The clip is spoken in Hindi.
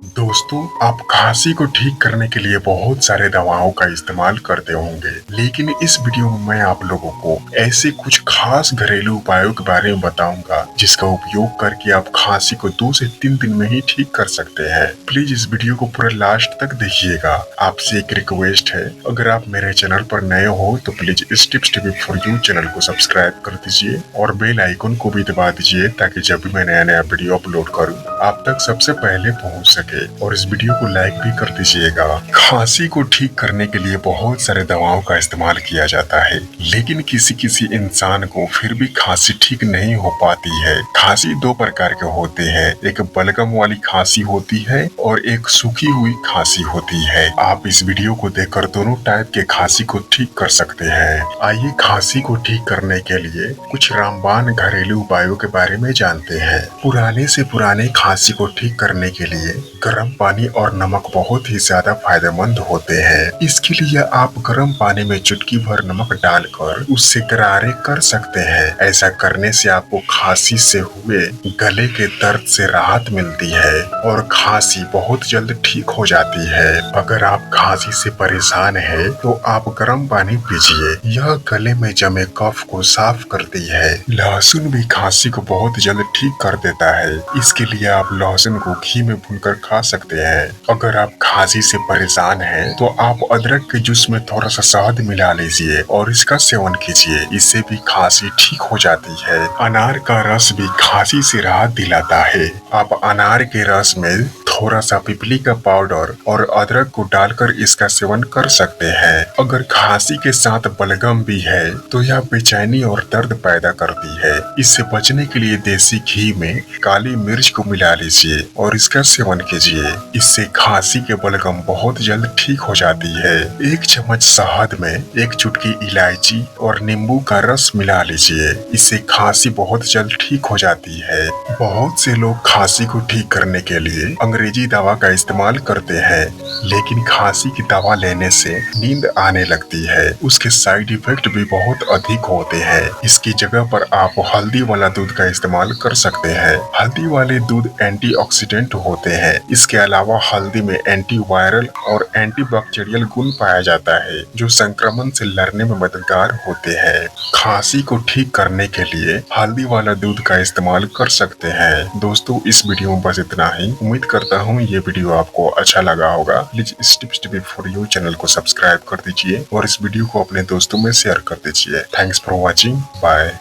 दोस्तों, आप खांसी को ठीक करने के लिए बहुत सारे दवाओं का इस्तेमाल करते होंगे, लेकिन इस वीडियो में मैं आप लोगों को ऐसे कुछ खास घरेलू उपायों के बारे में बताऊंगा जिसका उपयोग करके आप खांसी को 2 से 3 दिन में ही ठीक कर सकते हैं। प्लीज इस वीडियो को पूरा लास्ट तक देखिएगा। आपसे एक रिक्वेस्ट है, अगर आप मेरे चैनल पर नए हो तो प्लीज इस tips TV for you channel को सब्सक्राइब कर दीजिए और बेल आइकन को भी दबा दीजिए ताकि जब भी मैं नया नया वीडियो अपलोड करूँ आप तक सबसे पहले पहुँच सके। और इस वीडियो को लाइक भी कर दीजिएगा। खांसी को ठीक करने के लिए बहुत सारे दवाओं का इस्तेमाल किया जाता है, लेकिन किसी किसी इंसान को फिर भी खांसी ठीक नहीं हो पाती है। खांसी 2 प्रकार के होते हैं, एक बलगम वाली खांसी होती है और एक सूखी हुई खांसी होती है। आप इस वीडियो को देखकर दोनों टाइप के खांसी को ठीक कर सकते हैं। आइए खांसी को ठीक करने के लिए कुछ रामबाण घरेलू उपायों के बारे में जानते हैं। पुराने से पुराने खांसी को ठीक करने के लिए गर्म पानी और नमक बहुत ही ज्यादा फायदेमंद होते हैं। इसके लिए आप गर्म पानी में चुटकी भर नमक डालकर उससे गरारे कर सकते हैं। ऐसा करने से आपको खांसी से हुए गले के दर्द से राहत मिलती है और खांसी बहुत जल्द ठीक हो जाती है। अगर आप खांसी से परेशान हैं, तो आप गर्म पानी पीजिए। यह गले में जमे कफ को साफ करती है। लहसुन भी खांसी को बहुत जल्द ठीक कर देता है। इसके लिए आप लहसुन को घी में भूनकर खा सकते हैं। अगर आप खांसी से परेशान हैं, तो आप अदरक के जूस में थोड़ा सा शहद मिला लीजिए और इसका सेवन कीजिए। इससे भी खांसी ठीक हो जाती है। अनार का रस भी खांसी से राहत दिलाता है। आप अनार के रस में थोड़ा सा पिपली का पाउडर और अदरक को डालकर इसका सेवन कर सकते हैं। अगर खांसी के साथ बलगम भी है, तो यह बेचैनी और दर्द पैदा करती है। इससे बचने के लिए देसी घी में काली मिर्च को मिला लीजिए और इसका सेवन कीजिए। इससे खांसी के बलगम बहुत जल्द ठीक हो जाती है। 1 चम्मच शहद में 1 चुटकी इलायची और नींबू का रस मिला लीजिए। इससे खांसी बहुत जल्द ठीक हो जाती है। बहुत से लोग खांसी को ठीक करने के लिए अंग्रेजी दवा का इस्तेमाल करते हैं, लेकिन खांसी की दवा लेने से नींद आने लगती है। उसके साइड इफेक्ट भी बहुत अधिक होते हैं। इसकी जगह पर आप हल्दी वाला दूध का इस्तेमाल कर सकते हैं। हल्दी वाले दूध एंटीऑक्सीडेंट होते हैं। इसके अलावा हल्दी में एंटीवायरल और एंटीबैक्टीरियल गुण पाया जाता है, जो संक्रमण से लड़ने में मददगार होते हैं। खांसी को ठीक करने के लिए हल्दी वाला दूध का इस्तेमाल कर सकते हैं। दोस्तों, इस वीडियो में बस इतना ही। उम्मीद करता हूँ ये वीडियो आपको अच्छा लगा होगा। प्लीज इस tips TV for you channel को सब्सक्राइब कर दीजिए और इस वीडियो को अपने दोस्तों में शेयर कर दीजिए। Thanks for watching. बाय।